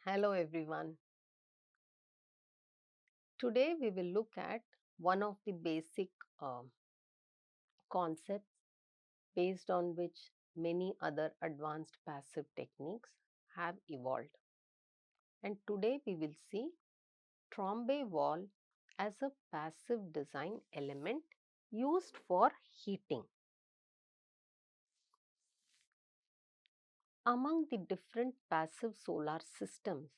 Hello everyone. Today we will look at one of the basic concepts based on which many other advanced passive techniques have evolved. And today we will see Trombe wall as a passive design element used for heating. Among the different passive solar systems,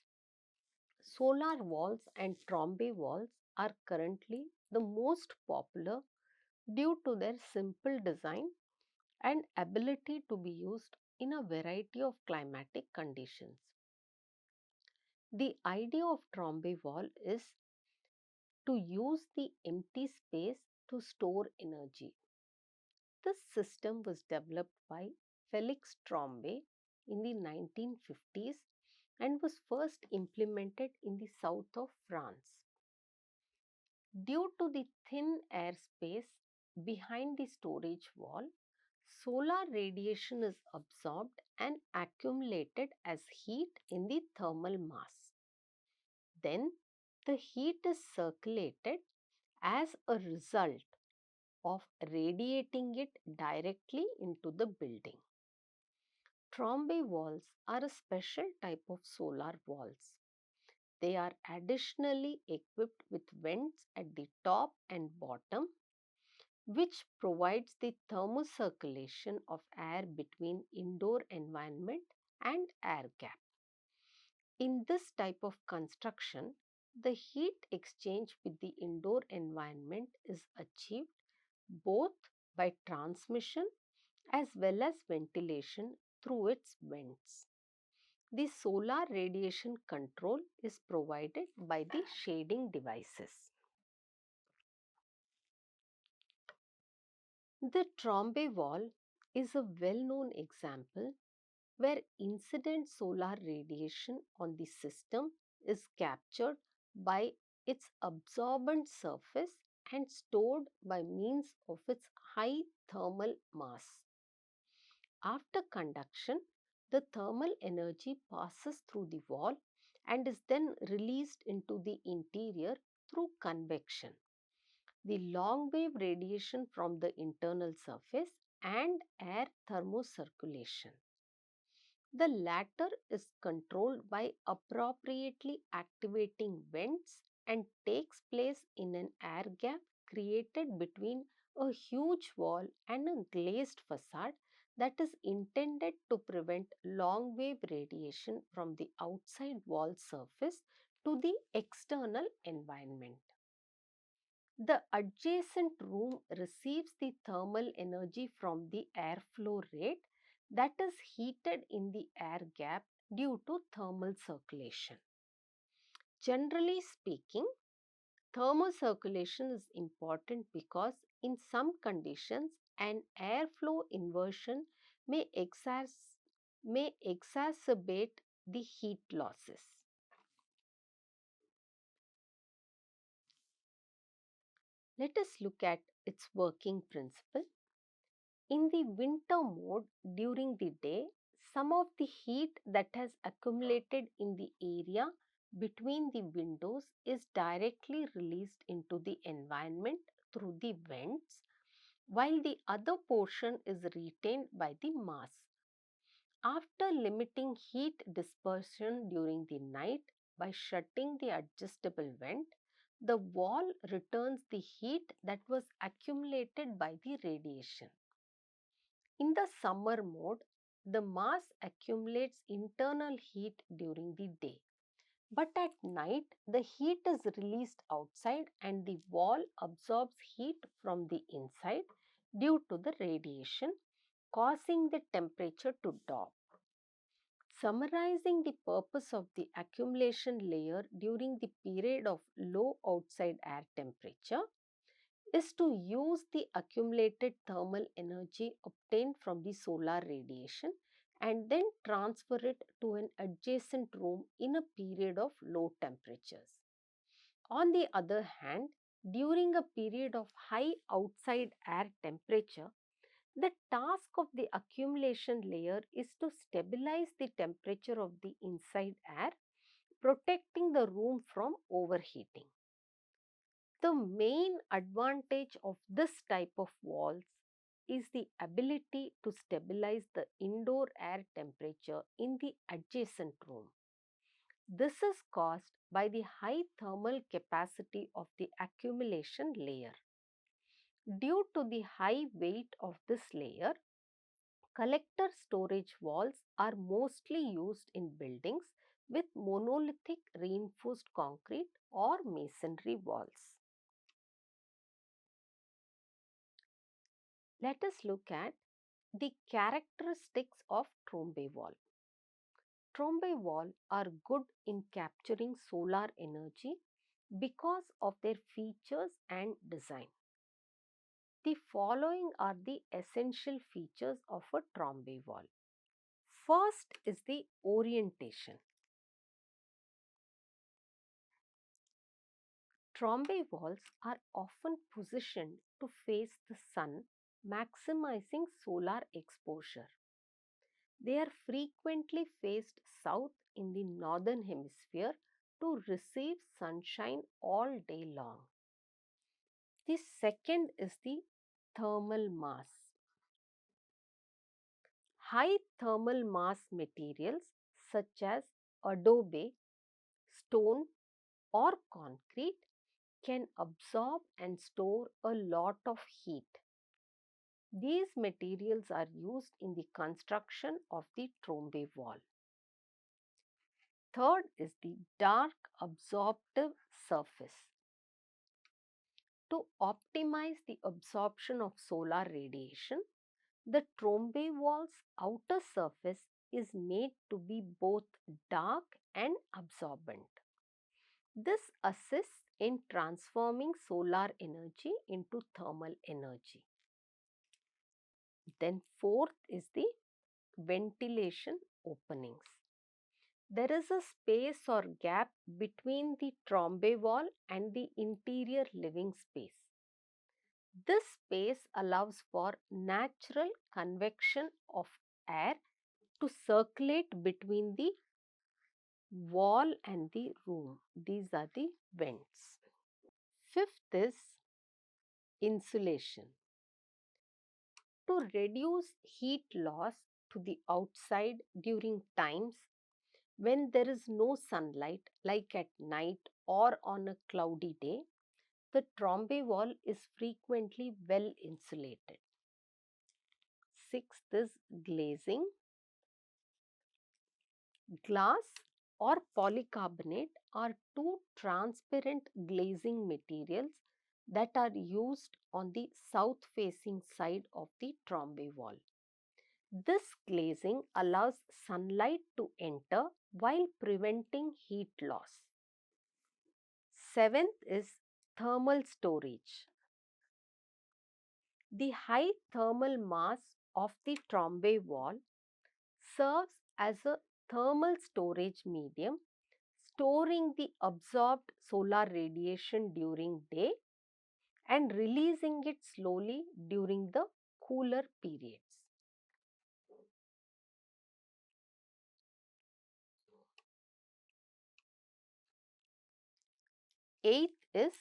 solar walls and Trombe walls are currently the most popular due to their simple design and ability to be used in a variety of climatic conditions. The idea of Trombe wall is to use the empty space to store energy. This system was developed by Felix Trombe in the 1950s and was first implemented in the south of France. Due to the thin airspace behind the storage wall, solar radiation is absorbed and accumulated as heat in the thermal mass. Then, the heat is circulated as a result of radiating it directly into the building. Trombe walls are a special type of solar walls. They are additionally equipped with vents at the top and bottom, which provides the thermocirculation of air between indoor environment and air gap. In this type of construction, the heat exchange with the indoor environment is achieved both by transmission as well as ventilation through its vents. The solar radiation control is provided by the shading devices. The Trombe wall is a well-known example where incident solar radiation on the system is captured by its absorbent surface and stored by means of its high thermal mass. After conduction, the thermal energy passes through the wall and is then released into the interior through convection, the long wave radiation from the internal surface, and air thermocirculation. The latter is controlled by appropriately activating vents and takes place in an air gap created between a huge wall and a glazed facade that is intended to prevent long wave radiation from the outside wall surface to the external environment. The adjacent room receives the thermal energy from the airflow rate that is heated in the air gap due to thermal circulation. Generally speaking, thermocirculation is important because in some conditions an airflow inversion may exacerbate the heat losses. Let us look at its working principle. In the winter mode during the day, some of the heat that has accumulated in the area between the windows is directly released into the environment through the vents, while the other portion is retained by the mass. After limiting heat dispersion during the night by shutting the adjustable vent, the wall returns the heat that was accumulated by the radiation. In the summer mode, the mass accumulates internal heat during the day. But at night, the heat is released outside and the wall absorbs heat from the inside due to the radiation, causing the temperature to drop. Summarizing the purpose of the accumulation layer during the period of low outside air temperature is to use the accumulated thermal energy obtained from the solar radiation and then transfer it to an adjacent room in a period of low temperatures. On the other hand, during a period of high outside air temperature, the task of the accumulation layer is to stabilize the temperature of the inside air protecting the room from overheating. The main advantage of this type of walls is the ability to stabilize the indoor air temperature in the adjacent room. This is caused by the high thermal capacity of the accumulation layer. Due to the high weight of this layer, collector storage walls are mostly used in buildings with monolithic reinforced concrete or masonry walls. Let us look at the characteristics of Trombe wall. Trombe wall are good in capturing solar energy because of their features and design. The following are the essential features of a Trombe wall. First is the orientation. Trombe walls are often positioned to face the sun, maximizing solar exposure. They are frequently faced south in the northern hemisphere to receive sunshine all day long. The second is the thermal mass. High thermal mass materials such as adobe, stone, or concrete can absorb and store a lot of heat. These materials are used in the construction of the Trombe wall. Third is the dark absorptive surface. To optimize the absorption of solar radiation, the Trombe wall's outer surface is made to be both dark and absorbent. This assists in transforming solar energy into thermal energy. Then fourth is the ventilation openings. There is a space or gap between the Trombe wall and the interior living space. This space allows for natural convection of air to circulate between the wall and the room. These are the vents. Fifth is insulation. To reduce heat loss to the outside during times when there is no sunlight, like at night or on a cloudy day, the Trombe wall is frequently well insulated. Sixth is glazing. Glass or polycarbonate are two transparent glazing materials that are used on the south facing side of the Trombe wall. This glazing allows sunlight to enter while preventing heat loss. Seventh is thermal storage. The high thermal mass of the Trombe wall serves as a thermal storage medium, storing the absorbed solar radiation during day and releasing it slowly during the cooler periods. Eighth is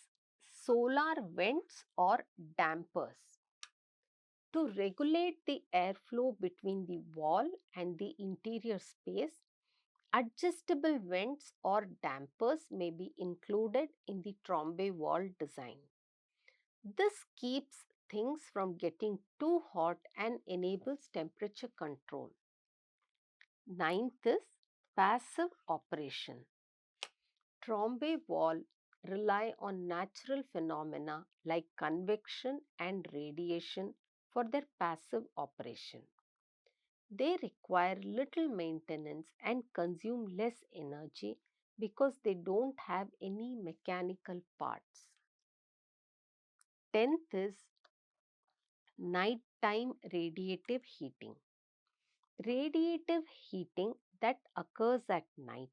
solar vents or dampers. To regulate the airflow between the wall and the interior space, adjustable vents or dampers may be included in the Trombe wall design. This keeps things from getting too hot and enables temperature control. Ninth is passive operation. Trombe wall rely on natural phenomena like convection and radiation for their passive operation. They require little maintenance and consume less energy because they don't have any mechanical parts. Tenth is nighttime radiative heating. Radiative heating that occurs at night.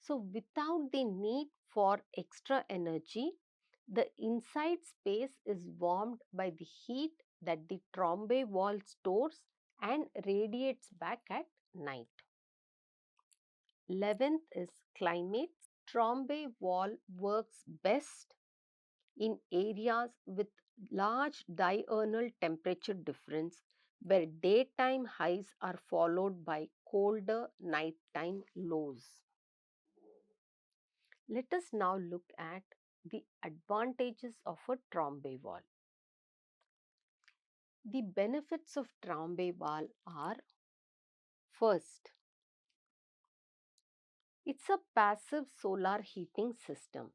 So, without the need for extra energy, the inside space is warmed by the heat that the Trombe wall stores and radiates back at night. 11th is climate. Trombe wall works best in areas with large diurnal temperature difference where daytime highs are followed by colder nighttime lows. Let us now look at the advantages of a Trombe wall. The benefits of Trombe wall are: first, it's a passive solar heating system.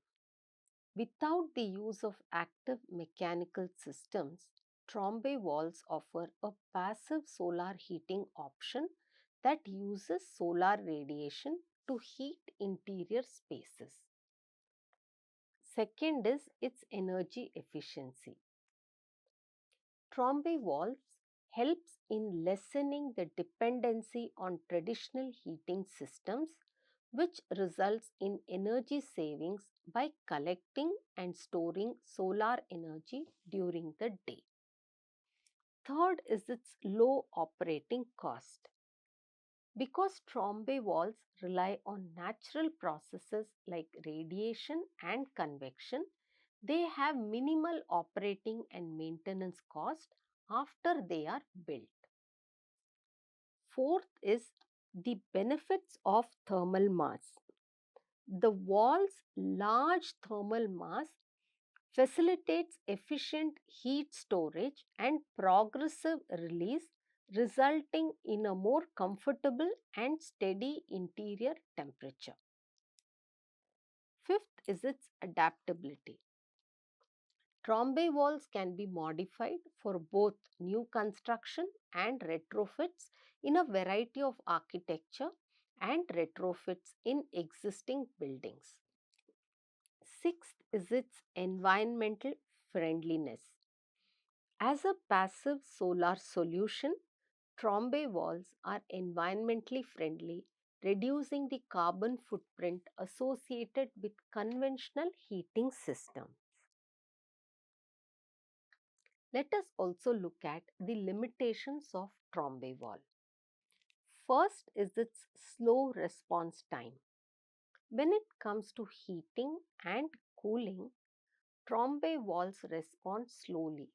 Without the use of active mechanical systems, Trombe walls offer a passive solar heating option that uses solar radiation to heat interior spaces. Second is its energy efficiency. Trombe walls helps in lessening the dependency on traditional heating systems, which results in energy savings by collecting and storing solar energy during the day. Third is its low operating cost. Because Trombe walls rely on natural processes like radiation and convection, they have minimal operating and maintenance cost after they are built. Fourth is the benefits of thermal mass. The wall's large thermal mass facilitates efficient heat storage and progressive release, resulting in a more comfortable and steady interior temperature. Fifth is its adaptability. Trombe walls can be modified for both new construction and retrofits in a variety of architecture and retrofits in existing buildings. Sixth is its environmental friendliness. As a passive solar solution, Trombe walls are environmentally friendly, reducing the carbon footprint associated with conventional heating systems. Let us also look at the limitations of Trombe wall. First is its slow response time. When it comes to heating and cooling, Trombe walls respond slowly.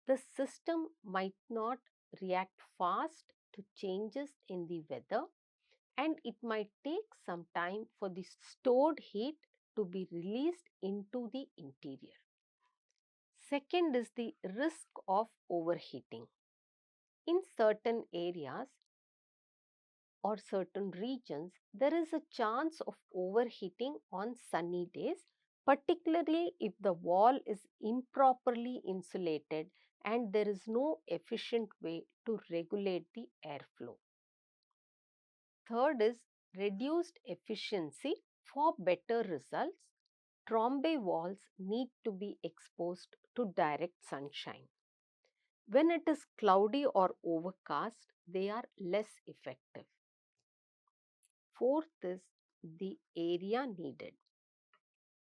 The system might not react fast to changes in the weather, and it might take some time for the stored heat to be released into the interior. Second is the risk of overheating. In certain areas or certain regions, there is a chance of overheating on sunny days, particularly if the wall is improperly insulated and there is no efficient way to regulate the airflow. Third is reduced efficiency. For better results, Trombe walls need to be exposed to direct sunshine. When it is cloudy or overcast, they are less effective. Fourth is the area needed.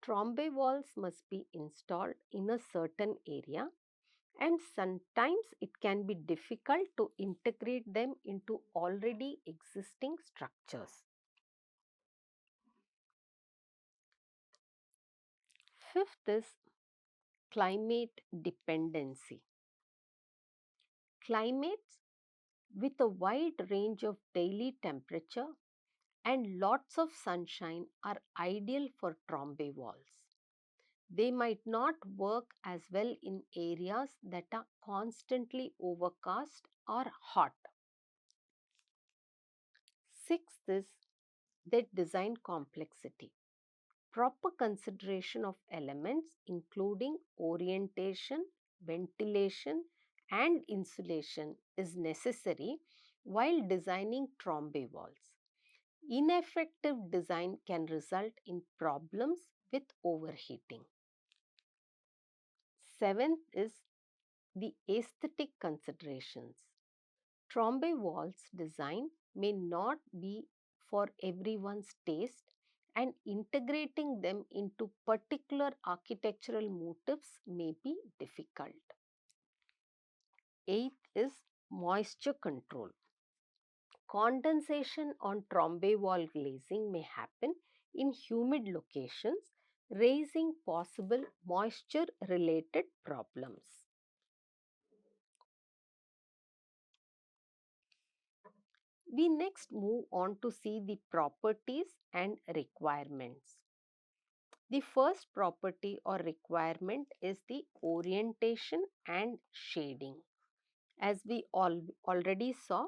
Trombe walls must be installed in a certain area, and sometimes it can be difficult to integrate them into already existing structures. Fifth is climate dependency. Climates with a wide range of daily temperature and lots of sunshine are ideal for Trombe walls. They might not work as well in areas that are constantly overcast or hot. Sixth is their design complexity. Proper consideration of elements including orientation, ventilation, and insulation is necessary while designing Trombe walls. Ineffective design can result in problems with overheating. Seventh is the aesthetic considerations. Trombe walls design may not be for everyone's taste, and integrating them into particular architectural motifs may be difficult. Eighth is moisture control. Condensation on Trombe wall glazing may happen in humid locations, raising possible moisture related problems. We next move on to see the properties and requirements. The first property or requirement is the orientation and shading. As we already saw,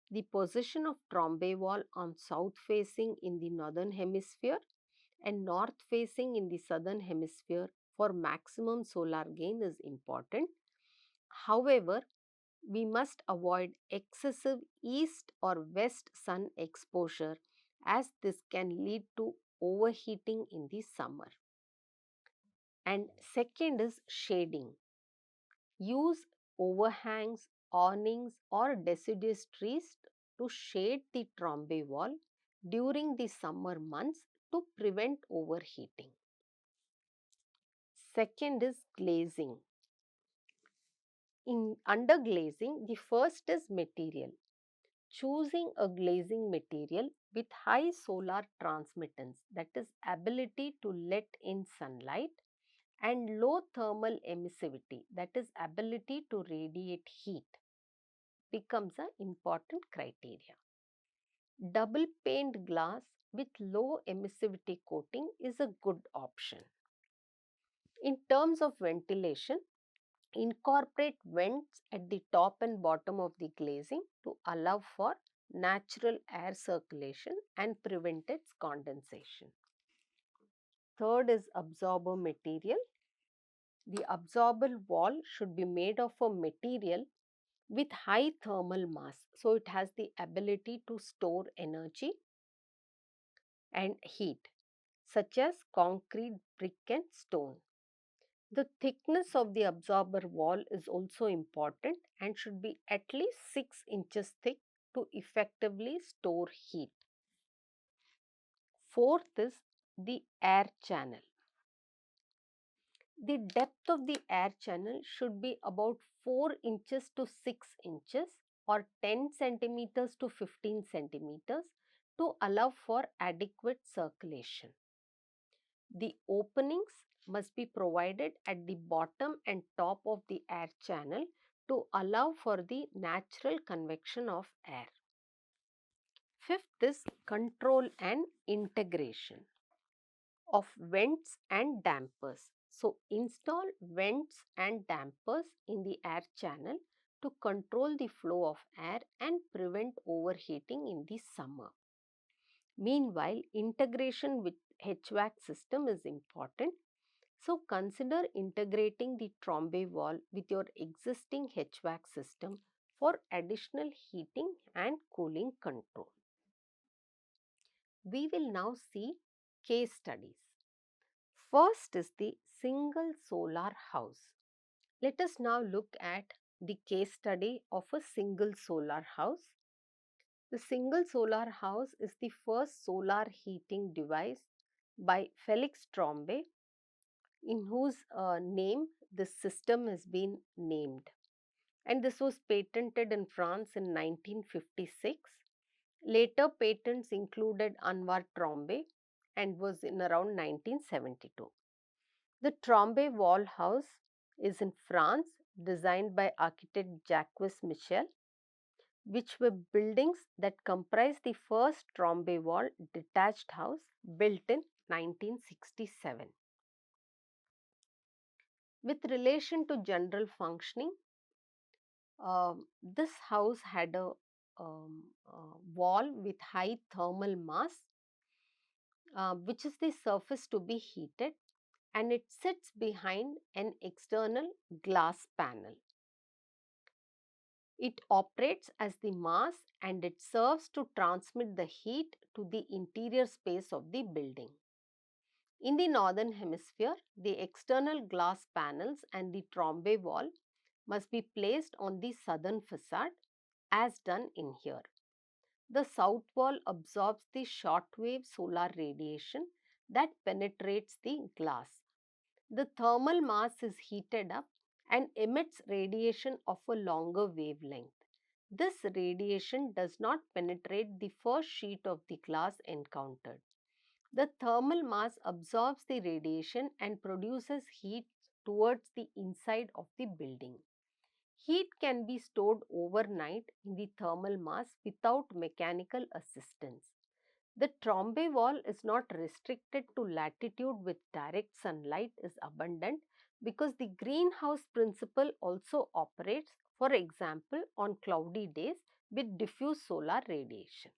the position of Trombe wall on south facing in the northern hemisphere and north facing in the southern hemisphere for maximum solar gain is important. However, we must avoid excessive east or west sun exposure, as this can lead to overheating in the summer. And second is shading. Use overhangs, awnings or deciduous trees to shade the Trombe wall during the summer months to prevent overheating. Second is glazing. In underglazing, the first is material. Choosing a glazing material with high solar transmittance, that is ability to let in sunlight, and low thermal emissivity, that is ability to radiate heat, becomes an important criteria. Double paned glass with low emissivity coating is a good option. In terms of ventilation, incorporate vents at the top and bottom of the glazing to allow for natural air circulation and prevent its condensation. Third is absorber material. The absorber wall should be made of a material with high thermal mass. So, it has the ability to store energy and heat, such as concrete, brick and stone. The thickness of the absorber wall is also important and should be at least 6 inches thick to effectively store heat. Fourth is the air channel. The depth of the air channel should be about 4 inches to 6 inches or 10 centimeters to 15 centimeters to allow for adequate circulation. The openings must be provided at the bottom and top of the air channel to allow for the natural convection of air. Fifth is control and integration of vents and dampers. So, install vents and dampers in the air channel to control the flow of air and prevent overheating in the summer. Meanwhile, integration with HVAC system is important. So, consider integrating the Trombe wall with your existing HVAC system for additional heating and cooling control. We will now see case studies. First is the single solar house. Let us now look at the case study of a single solar house. The single solar house is the first solar heating device by Felix Trombe, in whose name this system has been named. And this was patented in France in 1956. Later patents included Anwar Trombe and was in around 1972. The Trombe wall house is in France, designed by architect Jacques Michel, which were buildings that comprise the first Trombe wall detached house built in 1967. With relation to general functioning, this house had a wall with high thermal mass, which is the surface to be heated, and it sits behind an external glass panel. It operates as the mass and it serves to transmit the heat to the interior space of the building. In the northern hemisphere, the external glass panels and the Trombe wall must be placed on the southern facade as done in here. The south wall absorbs the shortwave solar radiation that penetrates the glass. The thermal mass is heated up and emits radiation of a longer wavelength. This radiation does not penetrate the first sheet of the glass encountered. The thermal mass absorbs the radiation and produces heat towards the inside of the building. Heat can be stored overnight in the thermal mass without mechanical assistance. The Trombe wall is not restricted to latitude with direct sunlight is abundant because the greenhouse principle also operates, for example, on cloudy days with diffuse solar radiation.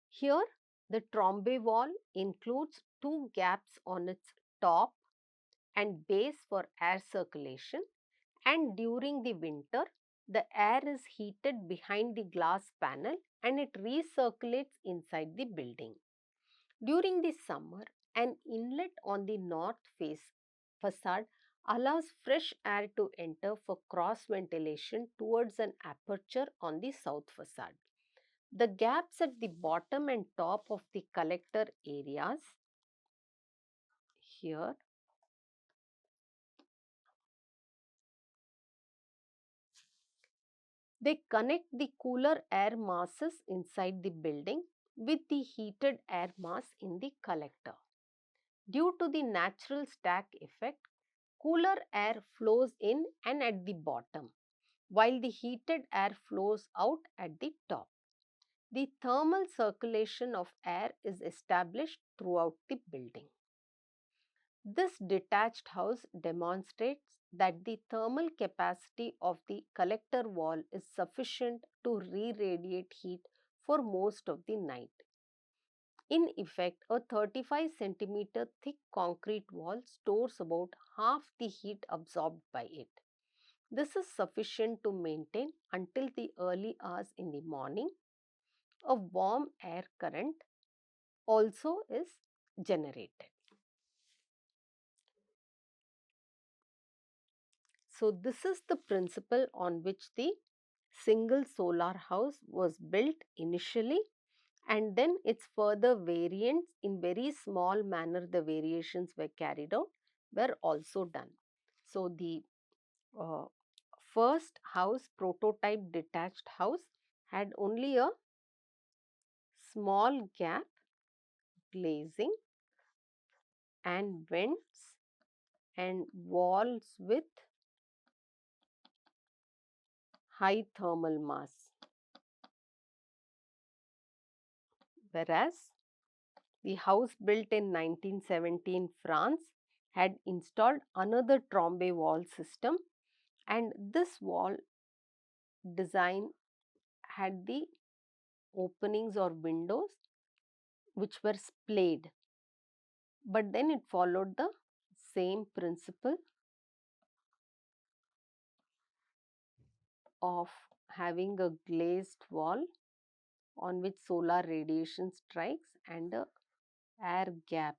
Here, the Trombe wall includes two gaps on its top and base for air circulation, and during the winter, the air is heated behind the glass panel and it recirculates inside the building. During the summer, an inlet on the north face facade allows fresh air to enter for cross ventilation towards an aperture on the south facade. The gaps at the bottom and top of the collector areas here, they connect the cooler air masses inside the building with the heated air mass in the collector. Due to the natural stack effect, cooler air flows in and at the bottom, while the heated air flows out at the top. The thermal circulation of air is established throughout the building. This detached house demonstrates that the thermal capacity of the collector wall is sufficient to re-radiate heat for most of the night. In effect, a 35 centimeter thick concrete wall stores about half the heat absorbed by it. This is sufficient to maintain until the early hours in the morning. A warm air current also is generated. So, this is the principle on which the single solar house was built initially, and then its further variants in very small manner, the variations were carried out, were also done. So, the uh, first house, prototype detached house, had only a small gap, glazing and vents and walls with high thermal mass. Whereas the house built in 1917 France had installed another Trombe wall system, and this wall design had the openings or windows which were splayed, but then it followed the same principle of having a glazed wall on which solar radiation strikes and a air gap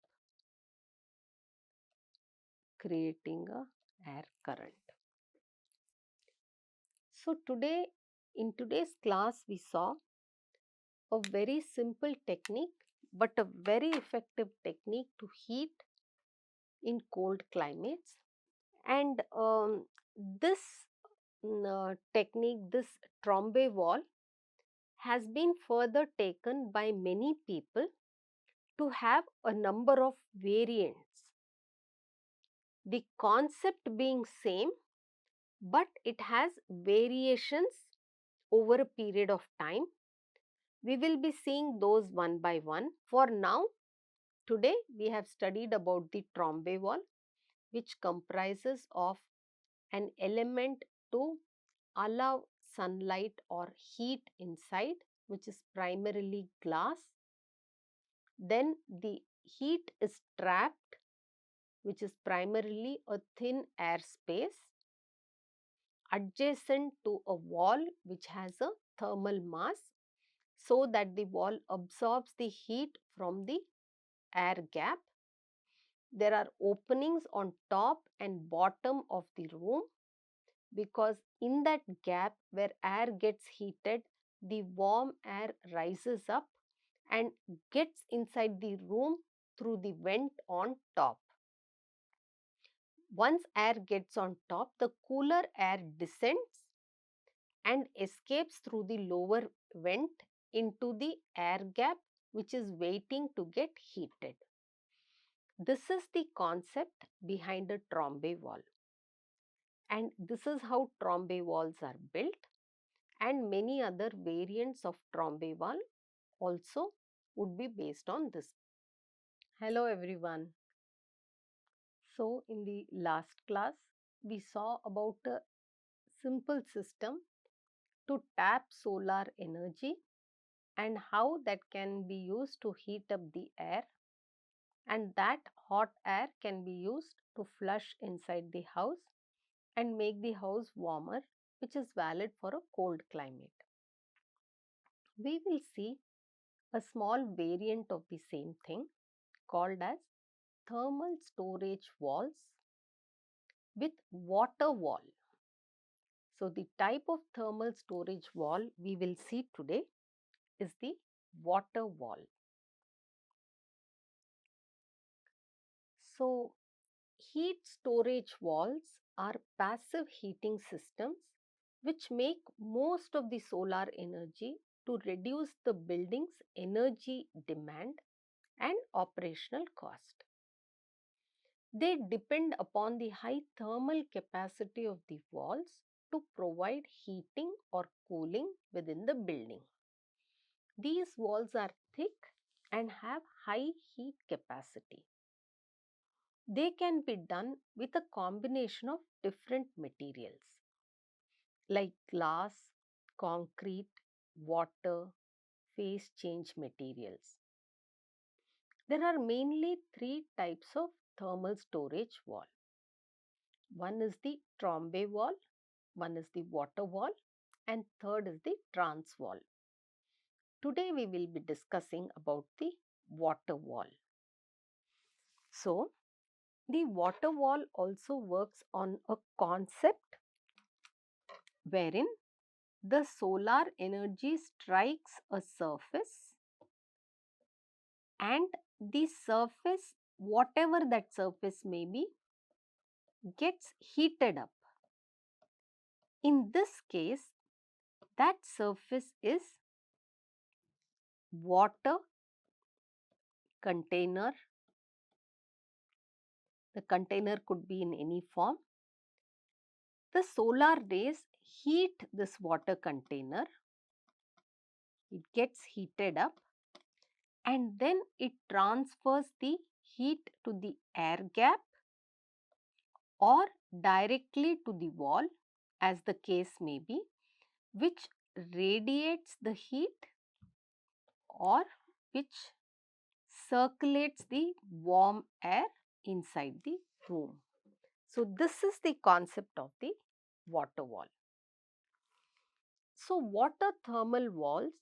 creating a air current. So in today's class we saw a very simple technique but a very effective technique to heat in cold climates, and this technique, this Trombe wall, has been further taken by many people to have a number of variants. The concept being same, but it has variations over a period of time. We will be seeing those one by one. For now, today we have studied about the Trombe wall, which comprises of an element to allow sunlight or heat inside, which is primarily glass. Then the heat is trapped, which is primarily a thin air space adjacent to a wall which has a thermal mass, so that the wall absorbs the heat from the air gap. There are openings on top and bottom of the room, because in that gap where air gets heated, the warm air rises up and gets inside the room through the vent on top. Once air gets on top, the cooler air descends and escapes through the lower vent into the air gap which is waiting to get heated. This is the concept behind a Trombe wall. And this is how Trombe walls are built, and many other variants of Trombe wall also would be based on this. Hello everyone. So in the last class, we saw about a simple system to tap solar energy and how that can be used to heat up the air, and that hot air can be used to flush inside the house and make the house warmer, which is valid for a cold climate. We will see a small variant of the same thing called as thermal storage walls with water wall. So the type of thermal storage wall we will see today is the water wall. So heat storage walls are passive heating systems which make most of the solar energy to reduce the building's energy demand and operational cost. They depend upon the high thermal capacity of the walls to provide heating or cooling within the building. These walls are thick and have high heat capacity. They can be done with a combination of different materials like glass, concrete, water, phase change materials. There are mainly three types of thermal storage wall. One is the Trombe wall, one is the water wall, and third is the trans wall. Today we will be discussing about the water wall. So, the water wall also works on a concept wherein the solar energy strikes a surface and the surface, whatever that surface may be, gets heated up. In this case, that surface is water container. The container could be in any form. The solar rays heat this water container. It gets heated up and then it transfers the heat to the air gap or directly to the wall, as the case may be, which radiates the heat or which circulates the warm air inside the room. So, this is the concept of the water wall. So, water thermal walls,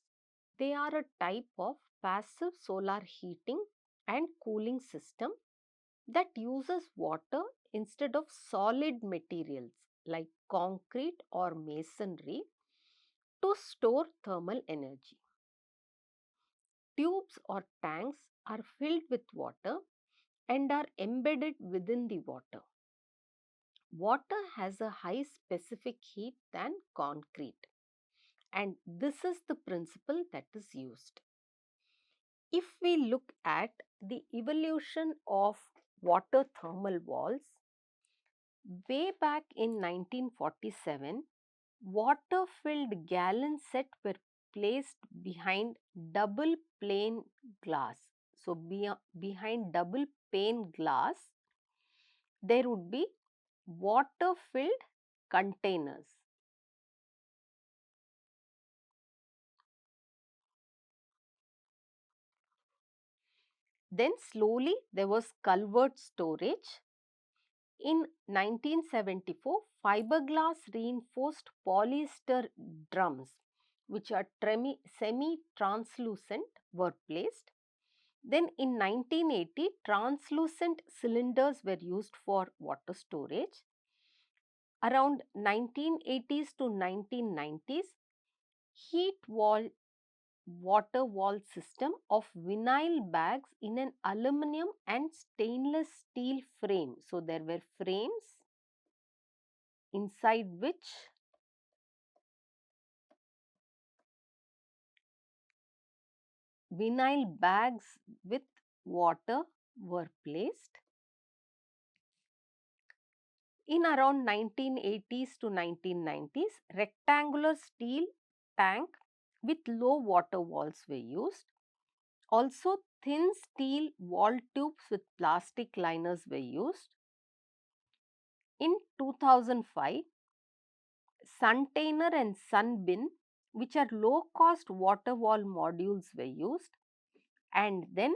they are a type of passive solar heating and cooling system that uses water instead of solid materials like concrete or masonry to store thermal energy. Tubes or tanks are filled with water and are embedded within the water. Water has a high specific heat than concrete, and this is the principle that is used. If we look at the evolution of water thermal walls, way back in 1947, water-filled gallon set were placed behind double pane glass. So, behind double pane glass, there would be water-filled containers. Then slowly there was culvert storage. In 1974, fiberglass reinforced polyester drums, which are semi-translucent, were placed. Then in 1980, translucent cylinders were used for water storage. Around 1980s to 1990s, heat wall water wall system of vinyl bags in an aluminum and stainless steel frame. So, there were frames inside which vinyl bags with water were placed. In around 1980s to 1990s, rectangular steel tank with low water walls were used. Also, thin steel wall tubes with plastic liners were used. In 2005, Suntainer and Sunbin, which are low-cost water wall modules, were used. And then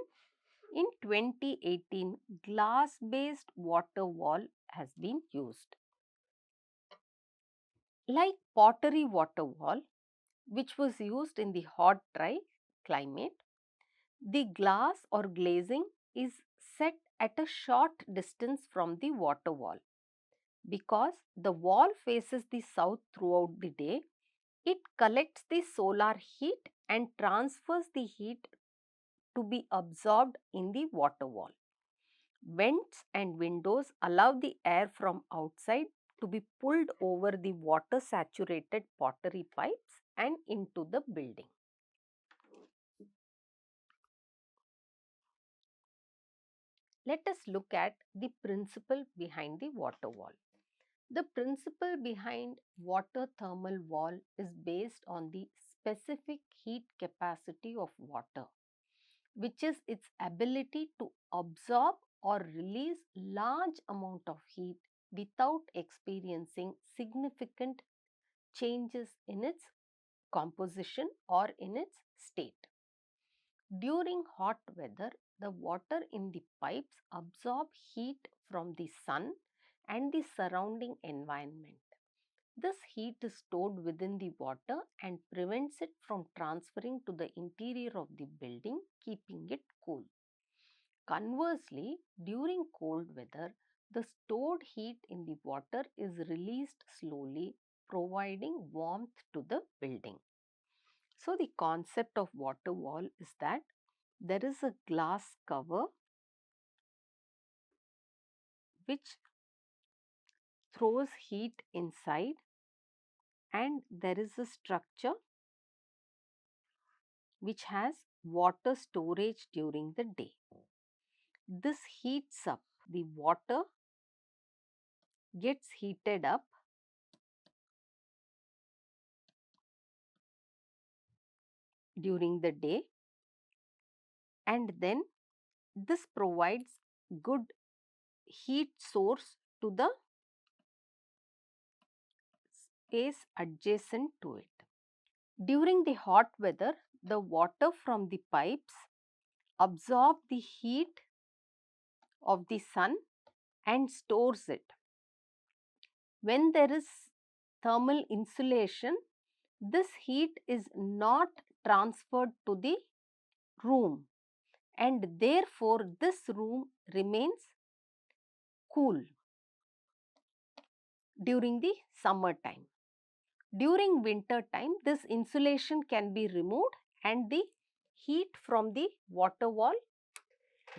in 2018, glass-based water wall has been used. Like pottery water wall, which was used in the hot dry climate, the glass or glazing is set at a short distance from the water wall. Because the wall faces the south throughout the day, it collects the solar heat and transfers the heat to be absorbed in the water wall. Vents and windows allow the air from outside to be pulled over the water saturated pottery pipes and into the building. Let us look at the principle behind the water wall. The principle behind water thermal wall is based on the specific heat capacity of water, which is its ability to absorb or release large amount of heat without experiencing significant changes in its composition or in its state. During hot weather, the water in the pipes absorb heat from the sun and the surrounding environment. This heat is stored within the water and prevents it from transferring to the interior of the building, keeping it cool. Conversely, during cold weather, the stored heat in the water is released slowly, providing warmth to the building. So, the concept of water wall is that there is a glass cover which throws heat inside, and there is a structure which has water storage during the day. This heats up, the water gets heated up during the day, and then this provides good heat source to the space adjacent to it. During the hot weather, the water from the pipes absorb the heat of the sun and stores it. When there is thermal insulation, this heat is not transferred to the room, and therefore this room remains cool during the summer time. During winter time, this insulation can be removed and the heat from the water wall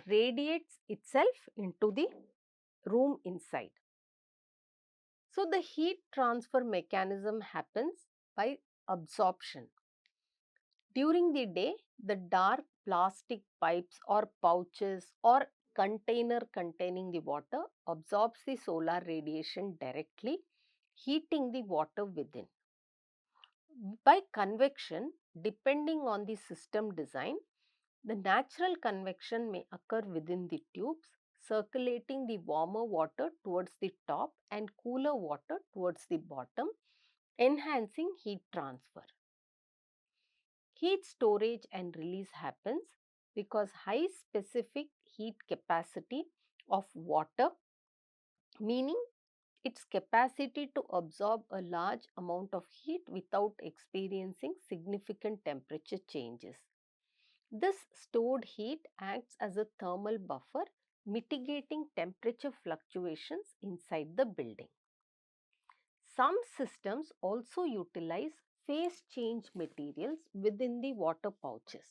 radiates itself into the room inside. So, the heat transfer mechanism happens by absorption. During the day, the dark plastic pipes or pouches or container containing the water absorbs the solar radiation directly, heating the water within. By convection, depending on the system design, the natural convection may occur within the tubes, circulating the warmer water towards the top and cooler water towards the bottom, enhancing heat transfer. Heat storage and release happens because high specific heat capacity of water, meaning its capacity to absorb a large amount of heat without experiencing significant temperature changes. This stored heat acts as a thermal buffer, mitigating temperature fluctuations inside the building. Some systems also utilize phase change materials within the water pouches.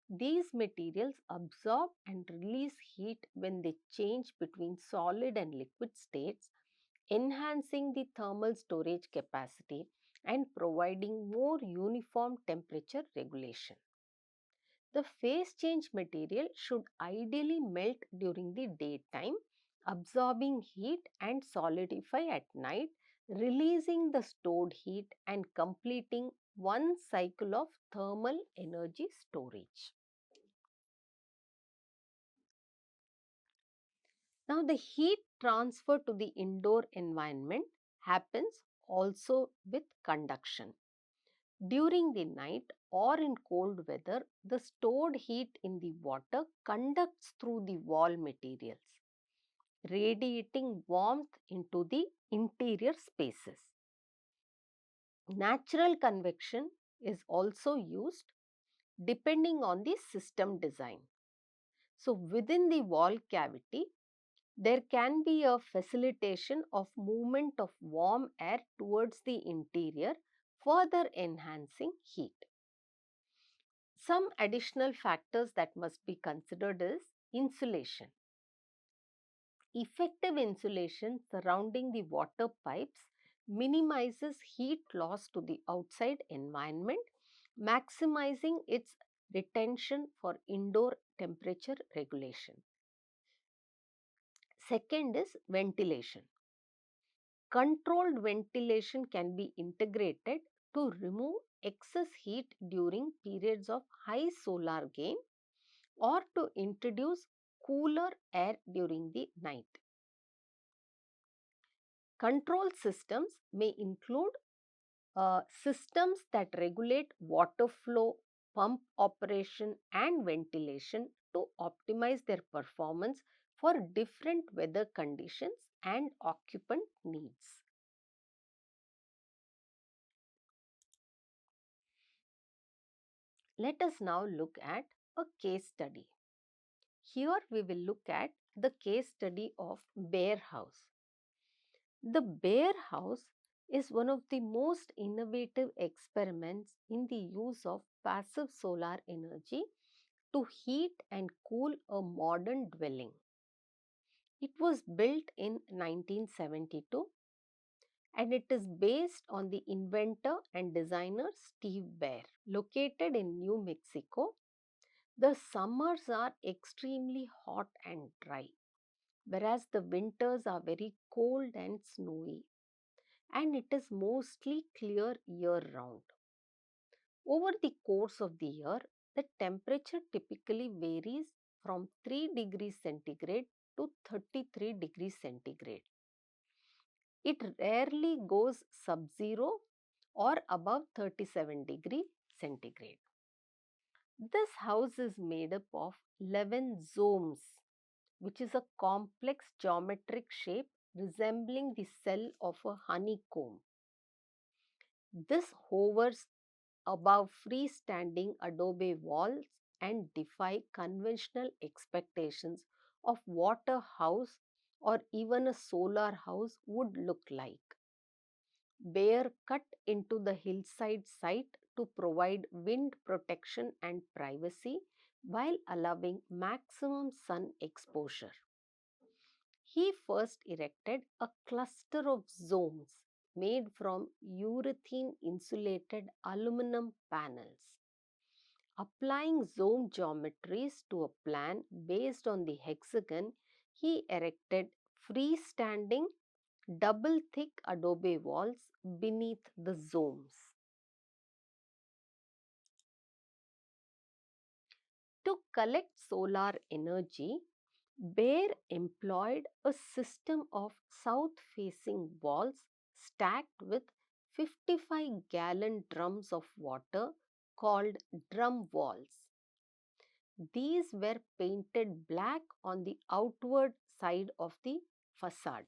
These materials absorb and release heat when they change between solid and liquid states, enhancing the thermal storage capacity and providing more uniform temperature regulation. The phase change material should ideally melt during the daytime, absorbing heat and solidify at night, releasing the stored heat and completing one cycle of thermal energy storage. Now, the heat transfer to the indoor environment happens also with conduction. During the night or in cold weather, the stored heat in the water conducts through the wall materials, radiating warmth into the interior spaces. Natural convection is also used depending on the system design. So, within the wall cavity, there can be a facilitation of movement of warm air towards the interior, further enhancing heat. Some additional factors that must be considered is insulation. Effective insulation surrounding the water pipes minimizes heat loss to the outside environment, maximizing its retention for indoor temperature regulation. Second is ventilation. Controlled ventilation can be integrated to remove excess heat during periods of high solar gain or to introduce cooler air during the night. Control systems may include systems that regulate water flow, pump operation and ventilation to optimize their performance for different weather conditions and occupant needs. Let us now look at a case study. Here we will look at the case study of Bear House. The Bear House is one of the most innovative experiments in the use of passive solar energy to heat and cool a modern dwelling. It was built in 1972 and it is based on the inventor and designer Steve Bear. Located in New Mexico, the summers are extremely hot and dry, whereas the winters are very cold and snowy, and it is mostly clear year round. Over the course of the year, the temperature typically varies from 3 degrees centigrade to 33 degrees centigrade. It rarely goes sub-zero or above 37 degrees centigrade. This house is made up of 11 zones, which is a complex geometric shape resembling the cell of a honeycomb. This hovers above freestanding adobe walls and defy conventional expectations of what a house or even a solar house would look like. Bear cut into the hillside site to provide wind protection and privacy while allowing maximum sun exposure. He first erected a cluster of zones made from urethane insulated aluminum panels. Applying zone geometries to a plan based on the hexagon, he erected freestanding double thick adobe walls beneath the zones. To collect solar energy, Bear employed a system of south-facing walls stacked with 55-gallon drums of water called drum walls. These were painted black on the outward side of the facade.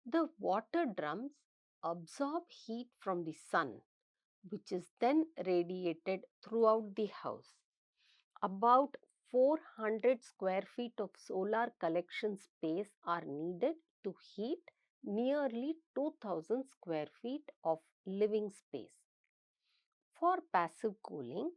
The water drums absorb heat from the sun, which is then radiated throughout the house. About 400 square feet of solar collection space are needed to heat nearly 2000 square feet of living space. For passive cooling,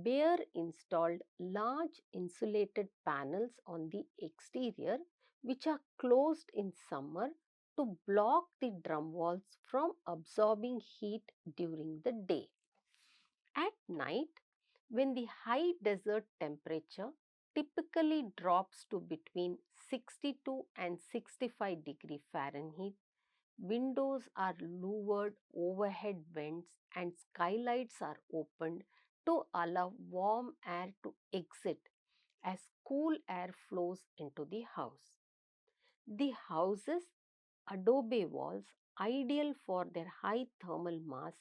Bayer installed large insulated panels on the exterior which are closed in summer to block the drum walls from absorbing heat during the day. At night, when the high desert temperature typically drops to between 62 and 65 °F, windows are lowered, overhead vents and skylights are opened to allow warm air to exit as cool air flows into the house. The house's adobe walls, ideal for their high thermal mass,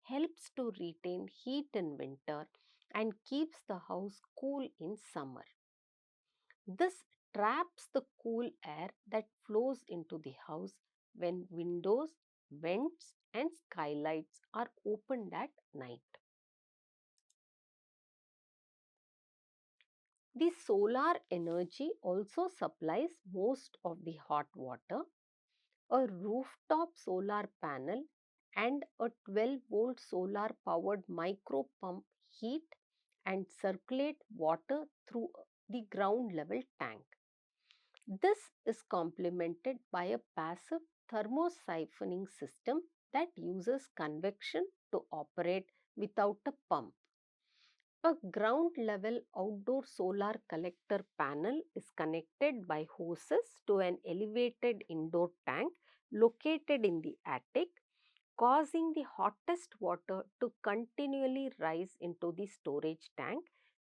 helps to retain heat in winter and keeps the house cool in summer. This traps the cool air that flows into the house when windows, vents and skylights are opened at night. The solar energy also supplies most of the hot water. A rooftop solar panel and a 12-volt solar powered micro pump heat and circulate water through the ground level tank. This is complemented by a passive thermosiphoning system that uses convection to operate without a pump. A ground level outdoor solar collector panel is connected by hoses to an elevated indoor tank located in the attic, causing the hottest water to continually rise into the storage tank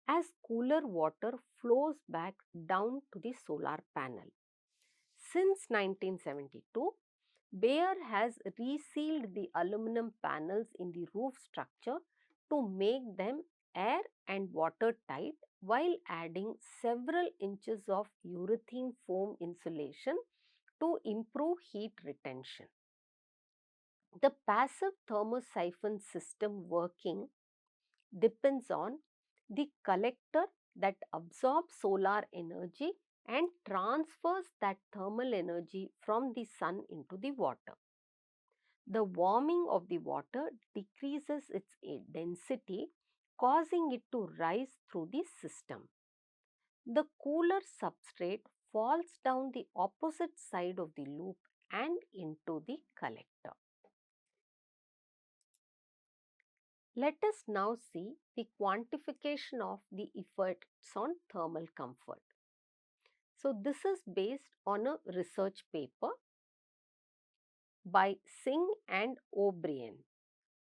as cooler water flows back down to the solar panel. Since 1972, Bayer has resealed the aluminum panels in the roof structure to make them air and water tight while adding several inches of urethane foam insulation to improve heat retention. The passive thermosiphon system working depends on the collector that absorbs solar energy and transfers that thermal energy from the sun into the water. The warming of the water decreases its density, causing it to rise through the system. The cooler substrate falls down the opposite side of the loop and into the collector. Let us now see the quantification of the effects on thermal comfort. So, this is based on a research paper by Singh and O'Brien,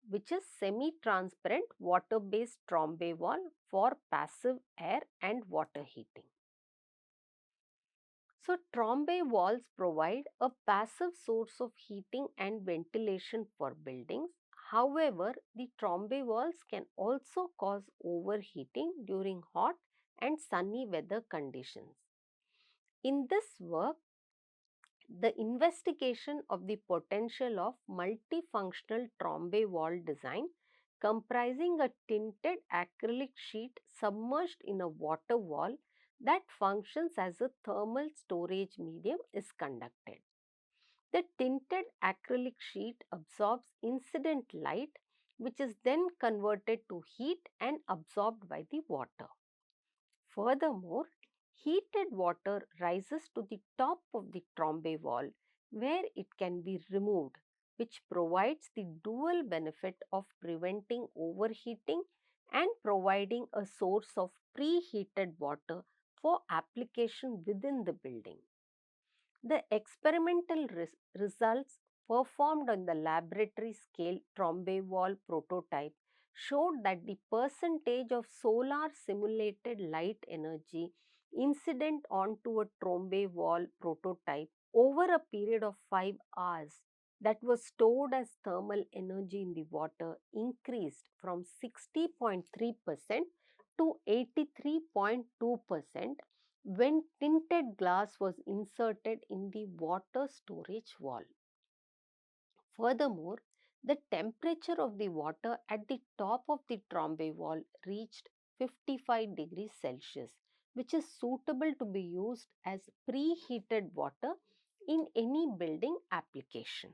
which is semi-transparent water-based Trombe wall for passive air and water heating. So, Trombe walls provide a passive source of heating and ventilation for buildings. However, the Trombe walls can also cause overheating during hot and sunny weather conditions. In this work, the investigation of the potential of multifunctional Trombe wall design comprising a tinted acrylic sheet submerged in a water wall that functions as a thermal storage medium is conducted. The tinted acrylic sheet absorbs incident light, which is then converted to heat and absorbed by the water. Furthermore, heated water rises to the top of the Trombe wall where it can be removed, which provides the dual benefit of preventing overheating and providing a source of preheated water for application within the building. The experimental results performed on the laboratory scale Trombe wall prototype showed that the percentage of solar simulated light energy incident onto a Trombe wall prototype over a period of 5 hours that was stored as thermal energy in the water increased from 60.3% to 83.2% when tinted glass was inserted in the water storage wall. Furthermore, the temperature of the water at the top of the Trombe wall reached 55 degrees Celsius, which is suitable to be used as preheated water in any building application.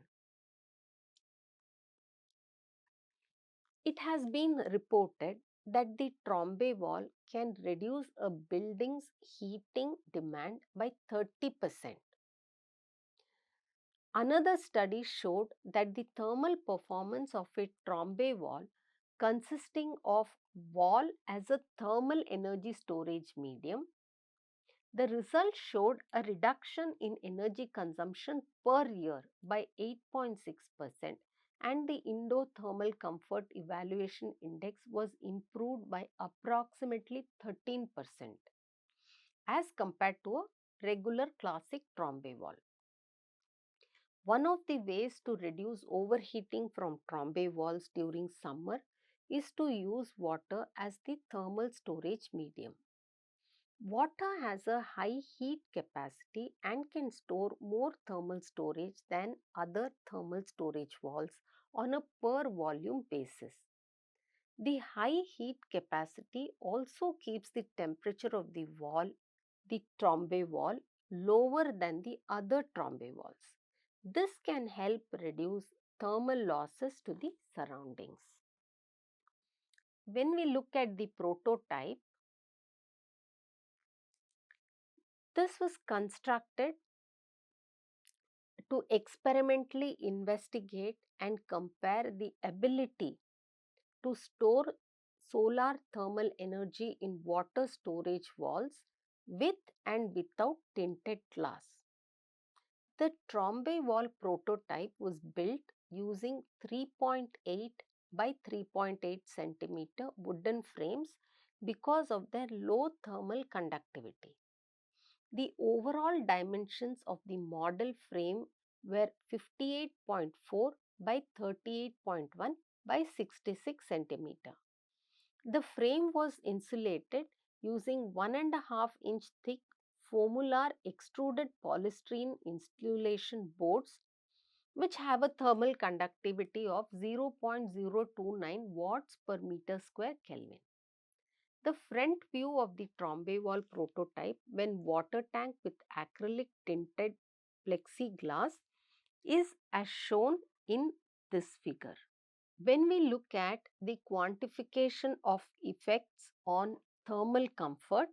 It has been reported that the Trombe wall can reduce a building's heating demand by 30%. Another study showed that the thermal performance of a Trombe wall, consisting of wall as a thermal energy storage medium, the result showed a reduction in energy consumption per year by 8.6%, and the indoor thermal comfort evaluation index was improved by approximately 13% as compared to a regular classic Trombe wall. One of the ways to reduce overheating from Trombe walls during summer is to use water as the thermal storage medium. Water has a high heat capacity and can store more thermal storage than other thermal storage walls on a per volume basis. The high heat capacity also keeps the temperature of the wall, the Trombe wall, lower than the other Trombe walls. This can help reduce thermal losses to the surroundings. When we look at the prototype, this was constructed to experimentally investigate and compare the ability to store solar thermal energy in water storage walls with and without tinted glass. The Trombe wall prototype was built using 3.8 by 3.8 centimeter wooden frames because of their low thermal conductivity. The overall dimensions of the model frame were 58.4 by 38.1 by 66 centimeter. The frame was insulated using 1.5-inch thick foamular extruded polystyrene insulation boards which have a thermal conductivity of 0.029 watts per meter square Kelvin. The front view of the Trombe wall prototype, when water tank with acrylic tinted plexiglass, is as shown in this figure. When we look at the quantification of effects on thermal comfort,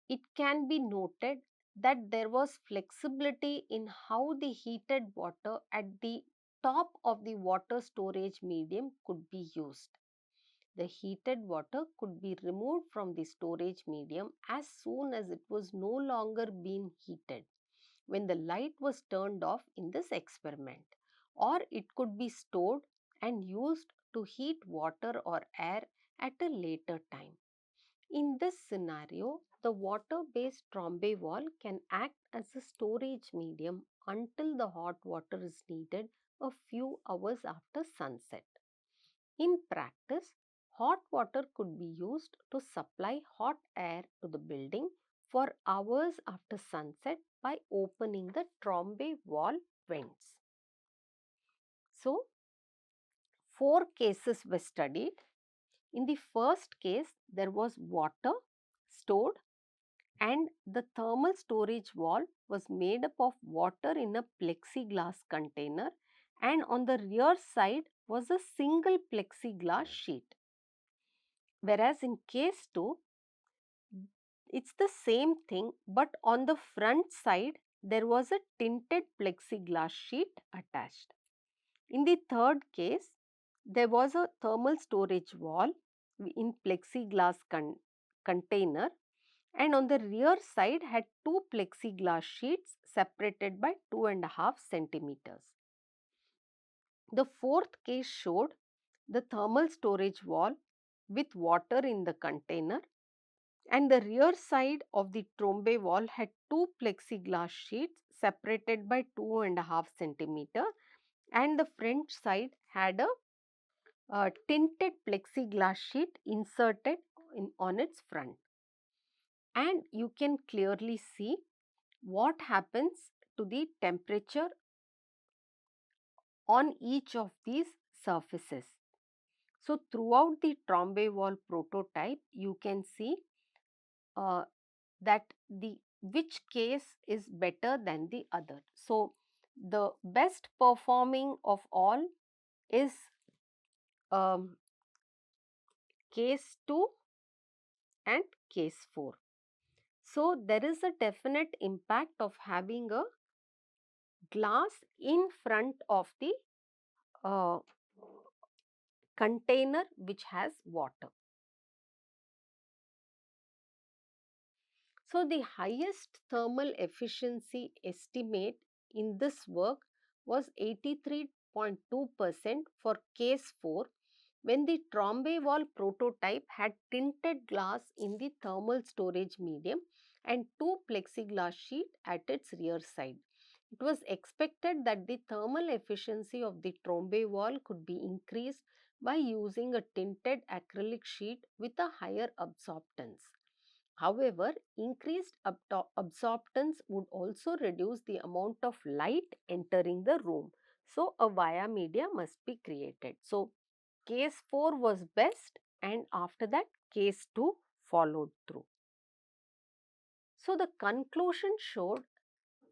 it can be noted that there was flexibility in how the heated water at the top of the water storage medium could be used. The heated water could be removed from the storage medium as soon as it was no longer being heated when the light was turned off in this experiment, or it could be stored and used to heat water or air at a later time. In this scenario, the water-based Trombe wall can act as a storage medium until the hot water is needed a few hours after sunset. In practice, hot water could be used to supply hot air to the building for hours after sunset by opening the Trombe wall vents. So, 4 cases were studied. In the first case, there was water stored and the thermal storage wall was made up of water in a plexiglass container, and on the rear side was a single plexiglass sheet. Whereas in case 2, it's the same thing, but on the front side there was a tinted plexiglass sheet attached. In the third case, there was a thermal storage wall in plexiglass container, and on the rear side had 2 plexiglass sheets separated by 2.5 centimeters. The fourth case showed the thermal storage wall with water in the container, and the rear side of the Trombe wall had 2 plexiglass sheets separated by 2.5 centimeter, and the front side had a tinted plexiglass sheet inserted on its front. And you can clearly see what happens to the temperature on each of these surfaces. So, throughout the Trombe wall prototype, you can see that which case is better than the other. So, the best performing of all is um, case 2 and case 4. So, there is a definite impact of having a glass in front of the uh, container which has water. So, the highest thermal efficiency estimate in this work was 83.2% for case 4, when the Trombe wall prototype had tinted glass in the thermal storage medium and two plexiglass sheets at its rear side. It was expected that the thermal efficiency of the Trombe wall could be increased by using a tinted acrylic sheet with a higher absorptance. However, increased absorptance would also reduce the amount of light entering the room. So, a via media must be created. So, case 4 was best, and after that case 2 followed through. So, the conclusion showed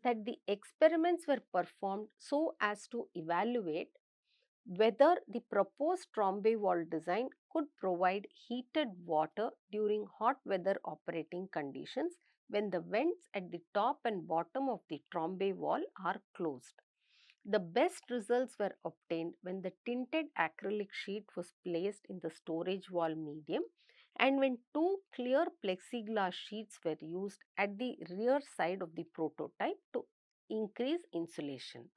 that the experiments were performed so as to evaluate whether the proposed Trombe wall design could provide heated water during hot weather operating conditions when the vents at the top and bottom of the Trombe wall are closed. The best results were obtained when the tinted acrylic sheet was placed in the storage wall medium and when two clear plexiglass sheets were used at the rear side of the prototype to increase insulation.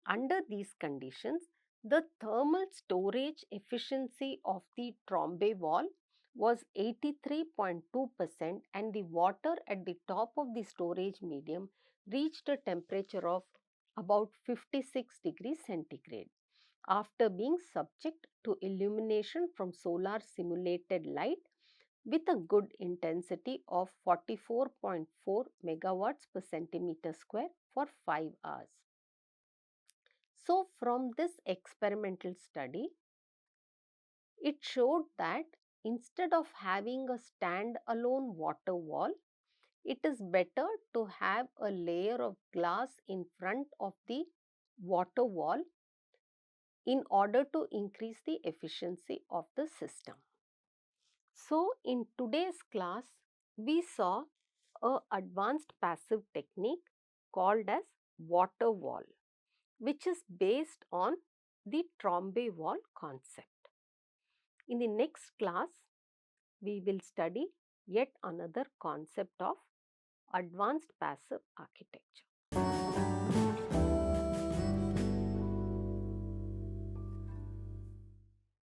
Under these conditions, the thermal storage efficiency of the Trombe wall was 83.2% and the water at the top of the storage medium reached a temperature of about 56 degrees centigrade. After being subject to illumination from solar simulated light with a good intensity of 44.4 megawatts per centimeter square for 5 hours. So, from this experimental study, it showed that instead of having a stand-alone water wall, it is better to have a layer of glass in front of the water wall in order to increase the efficiency of the system. So, in today's class, we saw a advanced passive technique called as water wall, which is based on the Trombe wall concept. In the next class, we will study yet another concept of advanced passive architecture.